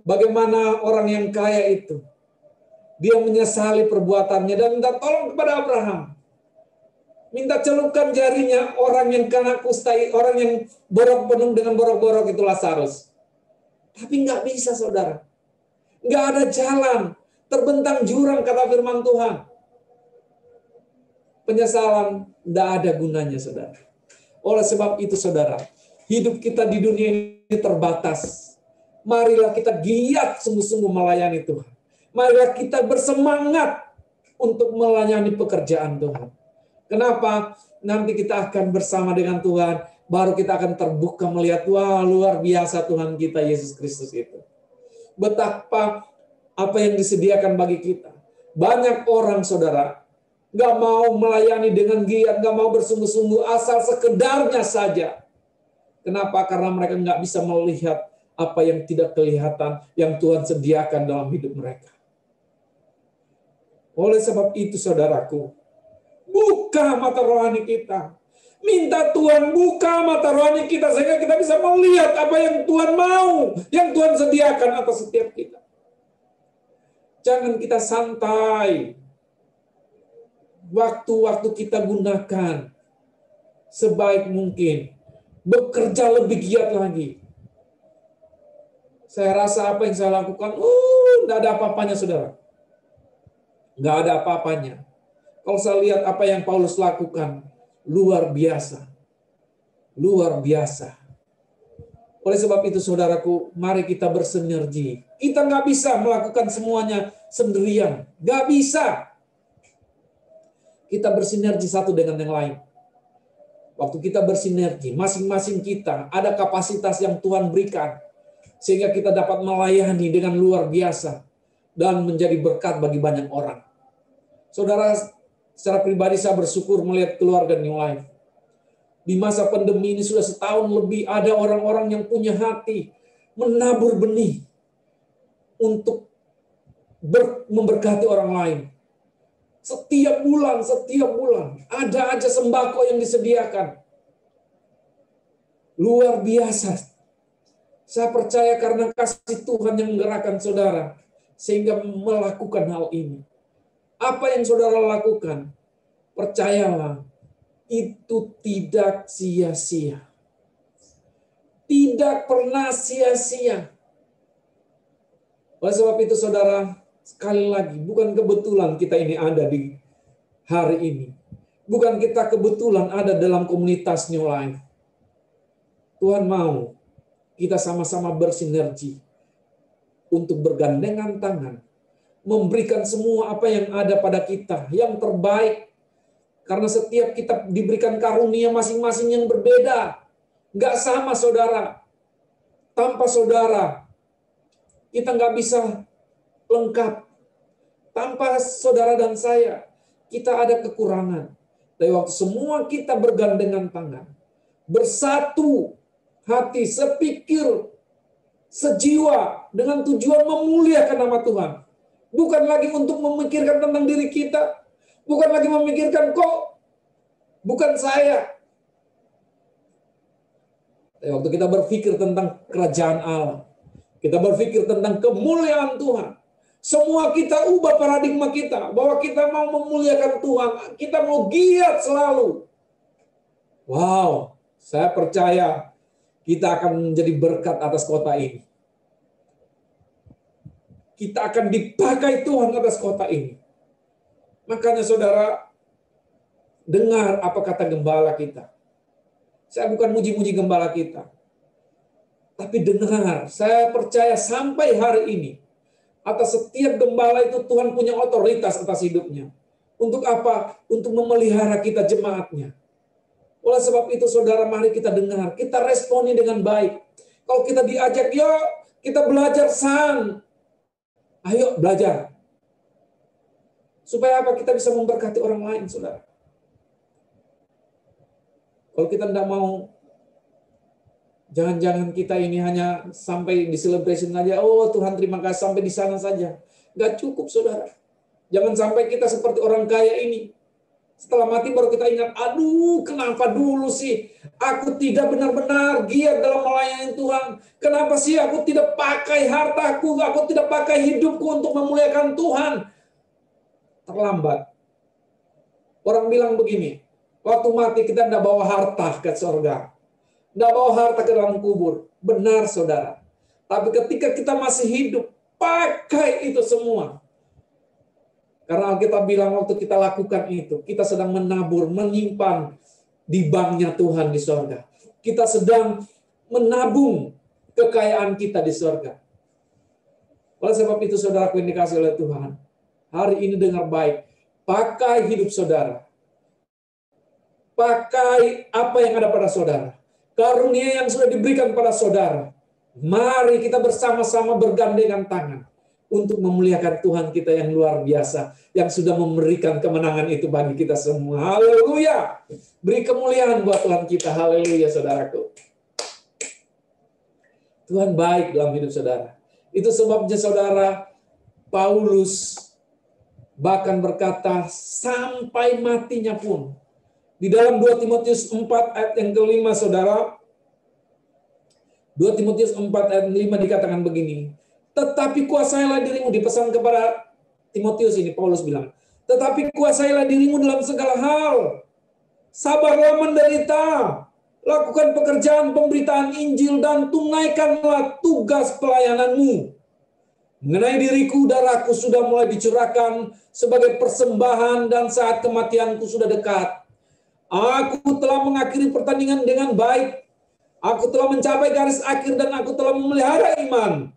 Bagaimana orang yang kaya itu, dia menyesali perbuatannya dan minta tolong kepada Abraham. Minta celupkan jarinya orang yang kena kustai, orang yang borok penuh dengan borok-borok itu Lazarus. Tapi nggak bisa, saudara. Nggak ada jalan, terbentang jurang kata firman Tuhan. Penyesalan nggak ada gunanya, saudara. Oleh sebab itu, saudara, hidup kita di dunia ini terbatas. Marilah kita giat sungguh-sungguh melayani Tuhan. Marilah kita bersemangat untuk melayani pekerjaan Tuhan. Kenapa? Nanti kita akan bersama dengan Tuhan, baru kita akan terbuka melihat, wah, luar biasa Tuhan kita Yesus Kristus itu. Betapa apa yang disediakan bagi kita. Banyak orang, saudara, nggak mau melayani dengan giat, nggak mau bersungguh-sungguh, asal sekedarnya saja. Kenapa? Karena mereka nggak bisa melihat apa yang tidak kelihatan, yang Tuhan sediakan dalam hidup mereka. Oleh sebab itu, saudaraku, buka mata rohani kita. Minta Tuhan buka mata rohani kita, sehingga kita bisa melihat apa yang Tuhan mau, yang Tuhan sediakan atas setiap kita. Jangan kita santai. Waktu-waktu kita gunakan sebaik mungkin. Bekerja lebih giat lagi. Saya rasa apa yang saya lakukan, nggak ada apa-apanya, saudara. Nggak ada apa-apanya. Kalau saya lihat apa yang Paulus lakukan, luar biasa. Luar biasa. Oleh sebab itu, saudaraku, mari kita bersinergi. Kita nggak bisa melakukan semuanya sendirian. Nggak bisa. Kita bersinergi satu dengan yang lain. Waktu kita bersinergi, masing-masing kita ada kapasitas yang Tuhan berikan, sehingga kita dapat melayani dengan luar biasa dan menjadi berkat bagi banyak orang. Saudara, secara pribadi saya bersyukur melihat keluarga New Life. Di masa pandemi ini sudah setahun lebih, ada orang-orang yang punya hati menabur benih untuk memberkati orang lain. Setiap bulan ada aja sembako yang disediakan. Luar biasa. Saya percaya karena kasih Tuhan yang menggerakkan saudara sehingga melakukan hal ini. Apa yang saudara lakukan, percayalah, itu tidak sia-sia. Tidak pernah sia-sia. Oleh sebab itu, saudara, sekali lagi, bukan kebetulan kita ini ada di hari ini. Bukan kita kebetulan ada dalam komunitas New Life. Tuhan mau kita sama-sama bersinergi untuk bergandengan tangan, memberikan semua apa yang ada pada kita, yang terbaik. Karena setiap kita diberikan karunia masing-masing yang berbeda. Nggak sama, saudara. Tanpa saudara, kita nggak bisa lengkap. Tanpa saudara dan saya, kita ada kekurangan. Tapi waktu semua kita bergandengan tangan, bersatu hati, sepikir, sejiwa, dengan tujuan memuliakan nama Tuhan. Bukan lagi untuk memikirkan tentang diri kita, bukan lagi memikirkan bukan saya. Tapi waktu kita berpikir tentang kerajaan Allah, kita berpikir tentang kemuliaan Tuhan, semua kita ubah paradigma kita, bahwa kita mau memuliakan Tuhan, kita mau giat selalu. Wow, saya percaya kita akan menjadi berkat atas kota ini. Kita akan dipakai Tuhan atas kota ini. Makanya saudara, dengar apa kata gembala kita. Saya bukan muji-muji gembala kita. Tapi dengar, saya percaya sampai hari ini, atas setiap gembala itu Tuhan punya otoritas atas hidupnya. Untuk apa? Untuk memelihara kita jemaatnya. Oleh sebab itu, saudara, mari kita dengar, kita responi dengan baik. Kalau kita diajak, yuk kita belajar ayo belajar. Supaya apa? Kita bisa memberkati orang lain, saudara. Kalau kita tidak mau, jangan-jangan kita ini hanya sampai di celebration aja, oh Tuhan terima kasih, sampai di sana saja. Nggak cukup, saudara. Jangan sampai kita seperti orang kaya ini. Setelah mati baru kita ingat, aduh kenapa dulu sih aku tidak benar-benar giat dalam melayani Tuhan. Kenapa sih aku tidak pakai hartaku, aku tidak pakai hidupku untuk memuliakan Tuhan. Terlambat. Orang bilang begini, waktu mati kita tidak bawa harta ke surga. Tidak bawa harta ke dalam kubur. Benar, saudara. Tapi ketika kita masih hidup, pakai itu semua. Karena Alkitab bilang waktu kita lakukan itu, kita sedang menabur, menyimpan di banknya Tuhan di sorga. Kita sedang menabung kekayaan kita di sorga. Oleh sebab itu, saudaraku yang dikasihi oleh Tuhan, hari ini dengar baik, pakai hidup saudara. Pakai apa yang ada pada saudara. Karunia yang sudah diberikan pada saudara. Mari kita bersama-sama bergandengan tangan untuk memuliakan Tuhan kita yang luar biasa, yang sudah memberikan kemenangan itu bagi kita semua. Haleluya. Beri kemuliaan buat Tuhan kita. Haleluya, saudaraku. Tuhan baik dalam hidup saudara. Itu sebabnya saudara, Paulus bahkan berkata sampai matinya pun. Di dalam 2 Timotius 4 ayat yang kelima, saudara. 2 Timotius 4 ayat 5 dikatakan begini. Tetapi kuasailah dirimu, dipesan kepada Timotius ini, Paulus bilang. Tetapi kuasailah dirimu dalam segala hal. Sabarlah menderita. Lakukan pekerjaan pemberitaan Injil dan tunaikanlah tugas pelayananmu. Mengenai diriku, darahku sudah mulai dicurahkan sebagai persembahan dan saat kematianku sudah dekat. Aku telah mengakhiri pertandingan dengan baik. Aku telah mencapai garis akhir dan aku telah memelihara iman.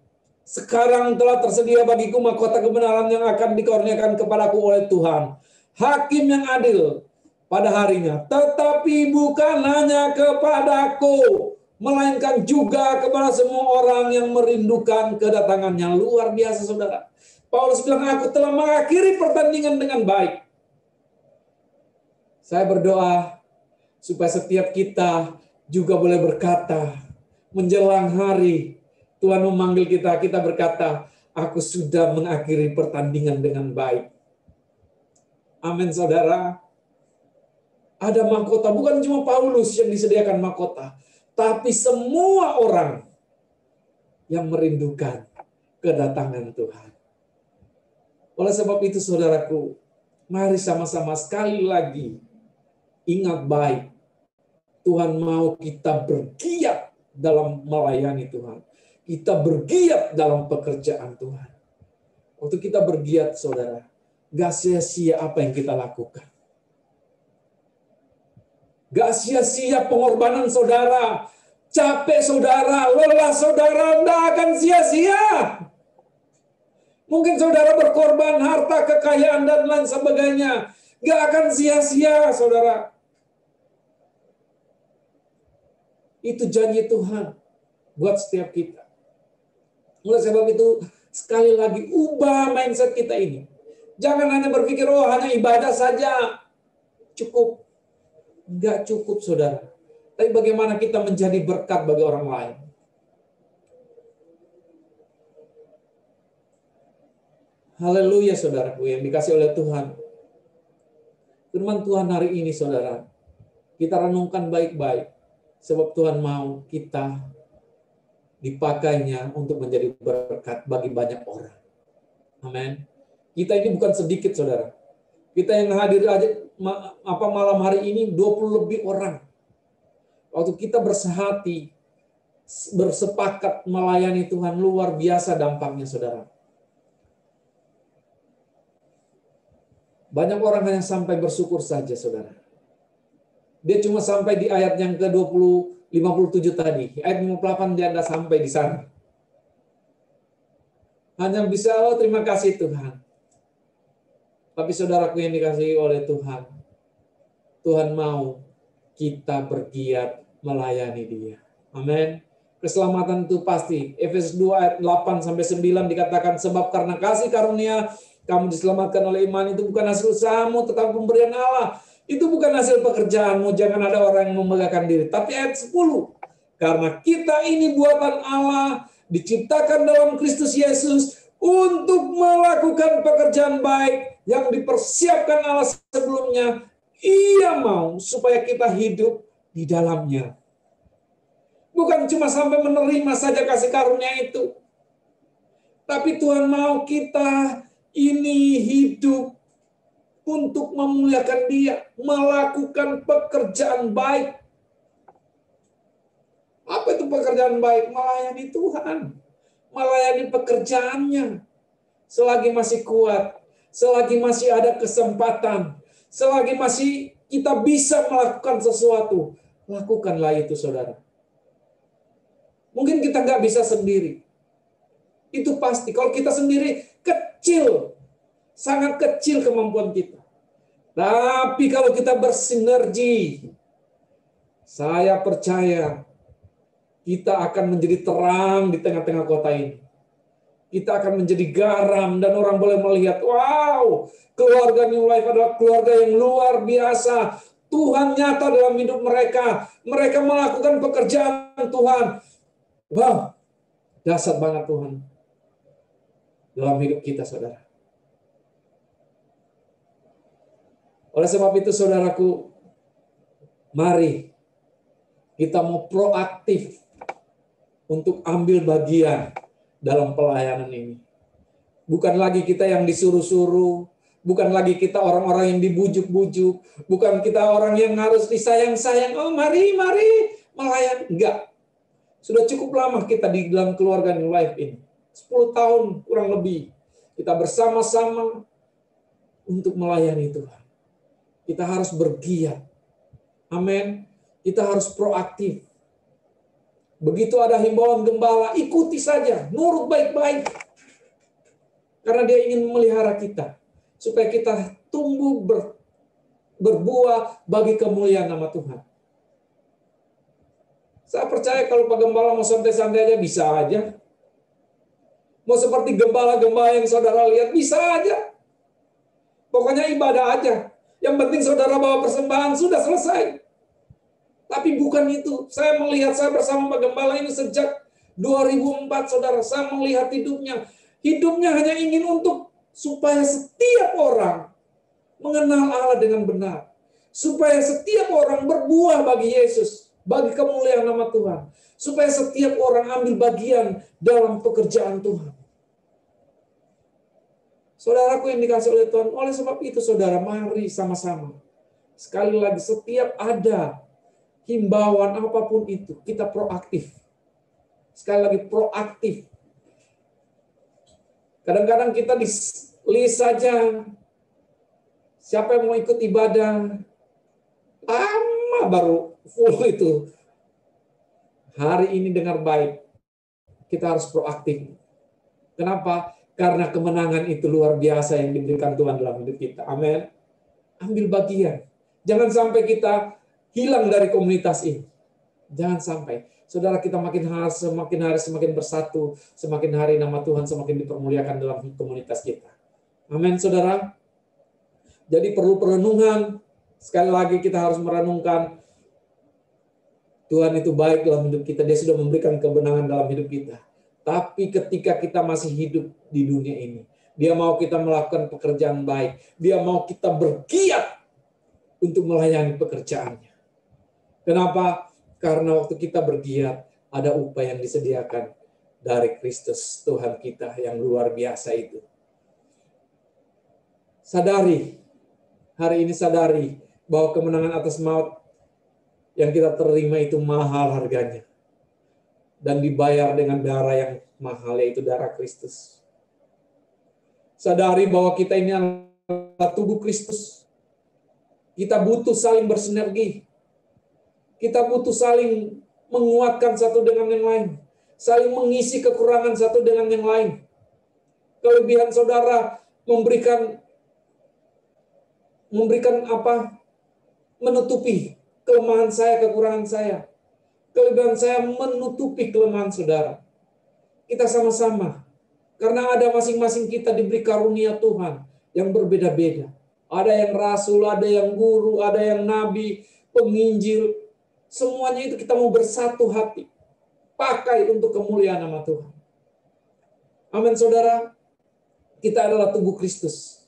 Sekarang telah tersedia bagiku mahkota kebenaran yang akan dikurniakan kepadaku oleh Tuhan, Hakim yang adil pada harinya. Tetapi bukan hanya kepadaku, melainkan juga kepada semua orang yang merindukan kedatangannya. Luar biasa, saudara. Paulus bilang, aku telah mengakhiri pertandingan dengan baik. Saya berdoa supaya setiap kita juga boleh berkata, menjelang hari Tuhan memanggil kita, kita berkata, aku sudah mengakhiri pertandingan dengan baik. Amin, saudara. Ada mahkota, bukan cuma Paulus yang disediakan mahkota, tapi semua orang yang merindukan kedatangan Tuhan. Oleh sebab itu, saudaraku, mari sama-sama sekali lagi ingat baik, Tuhan mau kita bergiat dalam melayani Tuhan. Kita bergiat dalam pekerjaan Tuhan. Waktu kita bergiat, saudara, gak sia-sia apa yang kita lakukan. Gak sia-sia pengorbanan saudara. Capek saudara, lelah saudara, gak akan sia-sia. Mungkin saudara berkorban harta, kekayaan, dan lain sebagainya. Gak akan sia-sia, saudara. Itu janji Tuhan buat setiap kita. Oleh sebab itu, sekali lagi, ubah mindset kita ini. Jangan hanya berpikir, oh hanya ibadah saja. Cukup. Enggak cukup, saudara. Tapi bagaimana kita menjadi berkat bagi orang lain. Haleluya, saudaraku yang dikasih oleh Tuhan. Firman Tuhan hari ini, saudara, kita renungkan baik-baik. Sebab Tuhan mau kita dipakainya untuk menjadi berkat bagi banyak orang. Amin. Kita ini bukan sedikit, saudara. Kita yang hadir aja malam hari ini 20 lebih orang. Waktu kita bersehati, bersepakat melayani Tuhan, luar biasa dampaknya, saudara. Banyak orang hanya sampai bersyukur saja, saudara. Dia cuma sampai di ayat yang ke-57 tadi. Ayat 58 dia tidak sampai di sana. Hanya bisa, oh terima kasih Tuhan. Tapi saudaraku yang dikasihi oleh Tuhan, Tuhan mau kita bergiat melayani Dia. Amin. Keselamatan itu pasti. Efesus 2 ayat 8-9 dikatakan, sebab karena kasih karunia kamu diselamatkan oleh iman, itu bukan hasil usahamu, tetapi pemberian Allah. Itu bukan hasil pekerjaanmu, jangan ada orang yang membanggakan diri. Tapi ayat 10, karena kita ini buatan Allah, diciptakan dalam Kristus Yesus untuk melakukan pekerjaan baik yang dipersiapkan Allah sebelumnya. Ia mau supaya kita hidup di dalamnya. Bukan cuma sampai menerima saja kasih karunia itu. Tapi Tuhan mau kita ini hidup untuk memuliakan Dia, melakukan pekerjaan baik. Apa itu pekerjaan baik? Melayani Tuhan. melayani pekerjaannya. Selagi masih kuat, selagi masih ada kesempatan, selagi masih kita bisa melakukan sesuatu, lakukanlah itu, saudara. Mungkin kita nggak bisa sendiri. Itu pasti. Kalau kita sendiri, kecil. Sangat kecil kemampuan kita. Tapi kalau kita bersinergi, saya percaya kita akan menjadi terang di tengah-tengah kota ini. Kita akan menjadi garam dan orang boleh melihat, wow, keluarga New Life adalah keluarga yang luar biasa. Tuhan nyata dalam hidup mereka. Mereka melakukan pekerjaan Tuhan. Wow, dahsyat banget Tuhan dalam hidup kita, saudara. Oleh sebab itu, saudaraku, mari kita mau proaktif untuk ambil bagian dalam pelayanan ini. Bukan lagi kita yang disuruh-suruh, bukan lagi kita orang-orang yang dibujuk-bujuk, bukan kita orang yang harus disayang-sayang, oh mari melayani. Enggak. Sudah cukup lama kita di dalam keluarga New Life ini. 10 tahun kurang lebih. Kita bersama-sama untuk melayani Tuhan. Kita harus bergiat. Amin. Kita harus proaktif. Begitu ada himbauan gembala, ikuti saja, nurut baik-baik. Karena dia ingin memelihara kita. Supaya kita tumbuh berbuah bagi kemuliaan nama Tuhan. Saya percaya kalau Pak Gembala mau santai-santai aja, bisa aja. Mau seperti gembala-gembala yang saudara lihat, bisa aja. Pokoknya ibadah aja. Yang penting saudara bawa persembahan, sudah selesai. Tapi bukan itu. Saya melihat, saya bersama Pak Gembala ini sejak 2004, saudara. Saya melihat hidupnya. Hidupnya hanya ingin untuk supaya setiap orang mengenal Allah dengan benar. Supaya setiap orang berbuah bagi Yesus. Bagi kemuliaan nama Tuhan. Supaya setiap orang ambil bagian dalam pekerjaan Tuhan. Saudaraku yang dikasih oleh Tuhan, oleh sebab itu saudara, mari sama-sama. Sekali lagi, setiap ada himbauan apapun itu, kita proaktif. Sekali lagi, proaktif. Kadang-kadang kita di list saja, siapa yang mau ikut ibadah, lama baru full itu. Hari ini dengar baik, kita harus proaktif. Kenapa? Karena kemenangan itu luar biasa yang diberikan Tuhan dalam hidup kita. Amin. Ambil bagian. Jangan sampai kita hilang dari komunitas ini. Jangan sampai. Saudara, kita makin hari semakin bersatu. Semakin hari nama Tuhan semakin dipermuliakan dalam komunitas kita. Amin, saudara. Jadi perlu perenungan. Sekali lagi kita harus merenungkan. Tuhan itu baik dalam hidup kita. Dia sudah memberikan kebenangan dalam hidup kita. Tapi ketika kita masih hidup di dunia ini, dia mau kita melakukan pekerjaan baik. Dia mau kita bergiat untuk melayani pekerjaannya. Kenapa? Karena waktu kita bergiat, ada upah yang disediakan dari Kristus, Tuhan kita yang luar biasa itu. Sadari, hari ini sadari bahwa kemenangan atas maut yang kita terima itu mahal harganya. Dan dibayar dengan darah yang mahal, yaitu darah Kristus. Sadari bahwa kita ini adalah tubuh Kristus. Kita butuh saling bersinergi. Kita butuh saling menguatkan satu dengan yang lain. Saling mengisi kekurangan satu dengan yang lain. Kelebihan saudara memberikan apa? Menutupi kelemahan saya, kekurangan saya. Kelebihan saya menutupi kelemahan saudara. Kita sama-sama. Karena ada masing-masing kita diberi karunia Tuhan yang berbeda-beda. Ada yang rasul, ada yang guru, ada yang nabi, penginjil. Semuanya itu kita mau bersatu hati. Pakai untuk kemuliaan nama Tuhan. Amin, saudara. Kita adalah tubuh Kristus.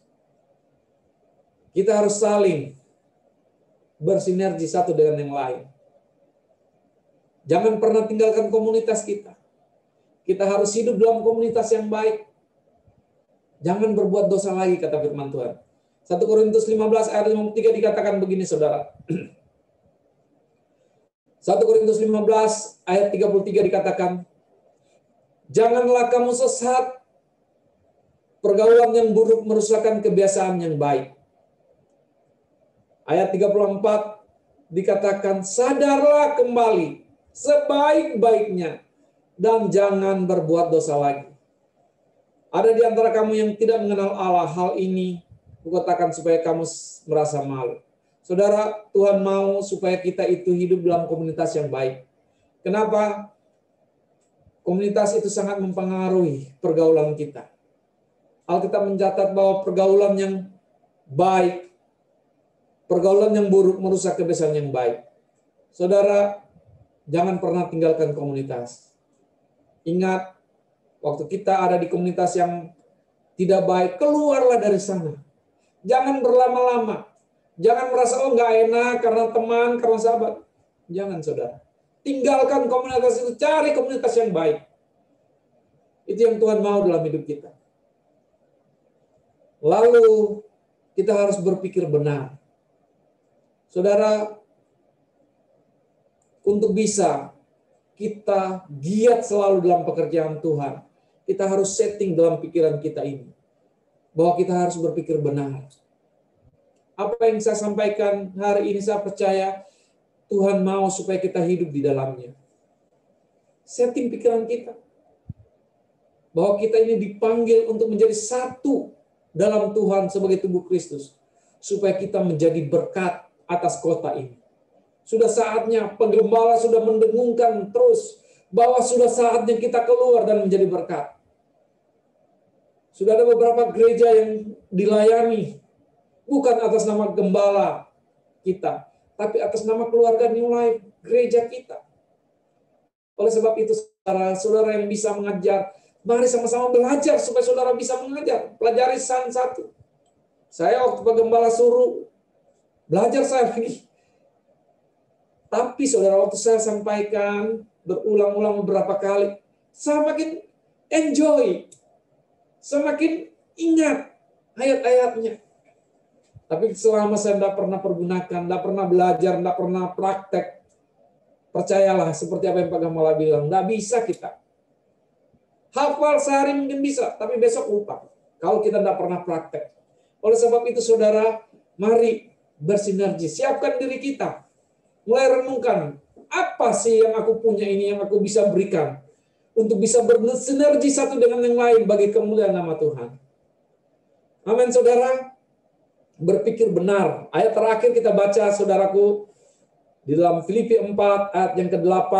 Kita harus saling bersinergi satu dengan yang lain. Jangan pernah tinggalkan komunitas kita. Kita harus hidup dalam komunitas yang baik. Jangan berbuat dosa lagi, kata firman Tuhan. 1 Korintus 15 ayat 53 dikatakan begini, saudara. 1 Korintus 15 ayat 33 dikatakan, Janganlah kamu sesat. Pergaulan yang buruk merusakkan kebiasaan yang baik. Ayat 34 dikatakan, sadarlah kembali sebaik-baiknya dan jangan berbuat dosa lagi. Ada di antara kamu yang tidak mengenal Allah, hal ini kukatakan supaya kamu merasa malu. Saudara, Tuhan mau supaya kita itu hidup dalam komunitas yang baik. Kenapa? Komunitas itu sangat mempengaruhi pergaulan kita. Alkitab mencatat bahwa pergaulan yang baik, pergaulan yang buruk merusak kebiasaan yang baik. Saudara, jangan pernah tinggalkan komunitas. Ingat, waktu kita ada di komunitas yang tidak baik, keluarlah dari sana. Jangan berlama-lama. Jangan merasa, oh nggak enak karena teman, karena sahabat. Jangan, saudara. Tinggalkan komunitas itu, cari komunitas yang baik. Itu yang Tuhan mau dalam hidup kita. Lalu, kita harus berpikir benar. Saudara, untuk bisa kita giat selalu dalam pekerjaan Tuhan, kita harus setting dalam pikiran kita ini, bahwa kita harus berpikir benar. Apa yang saya sampaikan hari ini, saya percaya Tuhan mau supaya kita hidup di dalamnya. Setting pikiran kita, bahwa kita ini dipanggil untuk menjadi satu dalam Tuhan sebagai tubuh Kristus, supaya kita menjadi berkat atas kota ini. Sudah saatnya, penggembala sudah mendengungkan terus bahwa sudah saatnya kita keluar dan menjadi berkat. Sudah ada beberapa gereja yang dilayani bukan atas nama gembala kita, tapi atas nama keluarga New Life, gereja kita. Oleh sebab itu, saudara yang bisa mengajar, mari sama-sama belajar supaya saudara bisa mengajar. Pelajari San 1. Saya waktu Pak Gembala suruh, belajar saya lagi. Tapi saudara, waktu saya sampaikan berulang-ulang beberapa kali, saya makin enjoy, semakin ingat ayat-ayatnya. Tapi selama saya tidak pernah pergunakan, tidak pernah belajar, tidak pernah praktek, percayalah seperti apa yang Pak Gembala bilang, tidak bisa kita. Hafal sehari mungkin bisa, tapi besok lupa. Kalau kita tidak pernah praktek. Oleh sebab itu saudara, mari bersinergi, siapkan diri kita. Mulai renungkan, apa sih yang aku punya ini, yang aku bisa berikan, untuk bisa bersinergi satu dengan yang lain bagi kemuliaan nama Tuhan. Amin, saudara. Berpikir benar. Ayat terakhir kita baca, saudaraku, di dalam Filipi 4, ayat yang ke-8.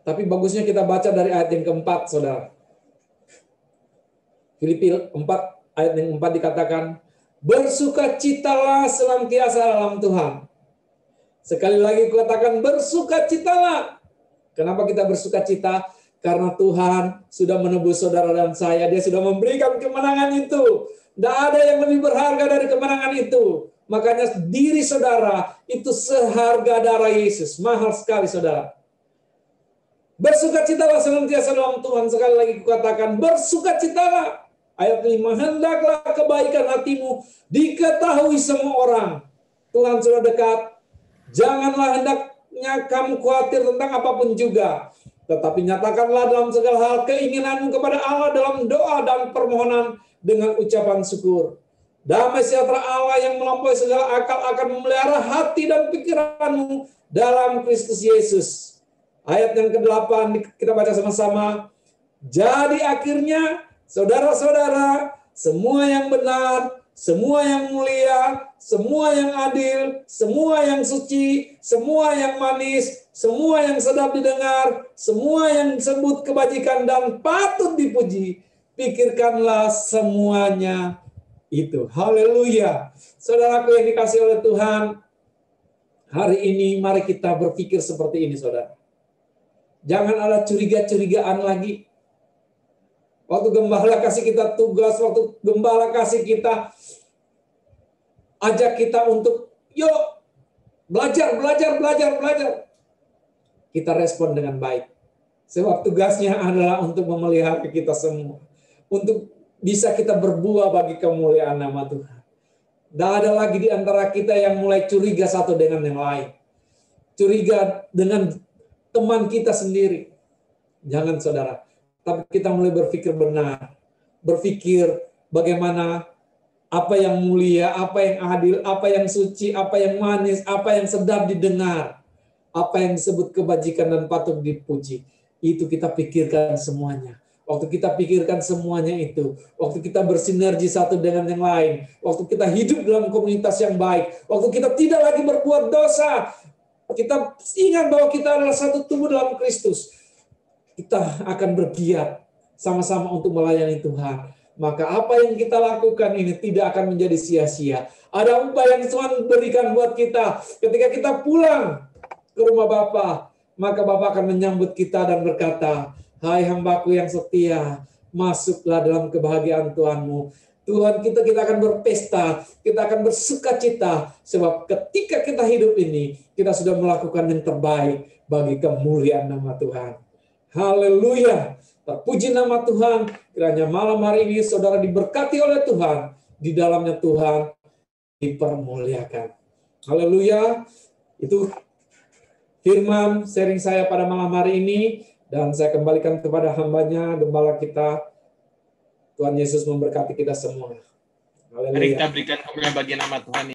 Tapi bagusnya kita baca dari ayat yang ke-4, saudara. Filipi 4, ayat yang 4 dikatakan, bersukacitalah senantiasa dalam Tuhan. Sekali lagi kukatakan, bersukacitalah. Kenapa kita bersukacita? Karena Tuhan sudah menebus saudara dan saya. Dia sudah memberikan kemenangan itu. Tidak ada yang lebih berharga dari kemenangan itu. Makanya diri saudara itu seharga darah Yesus. Mahal sekali, saudara. Bersukacitalah senantiasa dalam Tuhan. Sekali lagi kukatakan, bersukacitalah. Ayat 5, hendaklah kebaikan hatimu diketahui semua orang. Tuhan sudah dekat. Janganlah hendaknya kamu khawatir tentang apapun juga. Tetapi nyatakanlah dalam segala hal keinginanmu kepada Allah dalam doa dan permohonan dengan ucapan syukur. Damai sejahtera Allah yang melampaui segala akal akan memelihara hati dan pikiranmu dalam Kristus Yesus. Ayat yang ke-8 kita baca sama-sama. Jadi akhirnya, saudara-saudara, semua yang benar, semua yang mulia, semua yang adil, semua yang suci, semua yang manis, semua yang sedap didengar, semua yang disebut kebajikan dan patut dipuji, pikirkanlah semuanya itu. Haleluya. Saudaraku yang dikasihi oleh Tuhan, hari ini mari kita berpikir seperti ini, saudara. Jangan ada curiga-curigaan lagi. Waktu gembala kasih kita tugas, waktu gembala kasih kita, ajak kita untuk, yuk, belajar. Kita respon dengan baik. Sebab tugasnya adalah untuk memelihara kita semua. Untuk bisa kita berbuah bagi kemuliaan nama Tuhan. Tidak ada lagi di antara kita yang mulai curiga satu dengan yang lain. curiga dengan teman kita sendiri. Jangan saudara. Tapi kita mulai berpikir benar. Berpikir bagaimana apa yang mulia, apa yang adil, apa yang suci, apa yang manis, apa yang sedap didengar. Apa yang disebut kebajikan dan patut dipuji. Itu kita pikirkan semuanya. Waktu kita pikirkan semuanya itu, waktu kita bersinergi satu dengan yang lain, waktu kita hidup dalam komunitas yang baik, waktu kita tidak lagi berbuat dosa, kita ingat bahwa kita adalah satu tubuh dalam Kristus, kita akan bergiat sama-sama untuk melayani Tuhan. Maka apa yang kita lakukan ini tidak akan menjadi sia-sia. Ada upah yang Tuhan berikan buat kita. Ketika kita pulang ke rumah Bapa, maka Bapa akan menyambut kita dan berkata, "Hai hambaku yang setia, masuklah dalam kebahagiaan Tuhanmu." Tuhan, kita akan berpesta, kita akan bersukacita, sebab ketika kita hidup ini, kita sudah melakukan yang terbaik bagi kemuliaan nama Tuhan. Haleluya. Terpuji nama Tuhan. Kiranya malam hari ini saudara diberkati oleh Tuhan. Di dalamnya Tuhan dipermuliakan. Haleluya. Itu firman sharing saya pada malam hari ini. Dan saya kembalikan kepada hambanya, gembala kita. Tuhan Yesus memberkati kita semua. Haleluya. Mari kita berikan kemuliaan bagi nama Tuhan.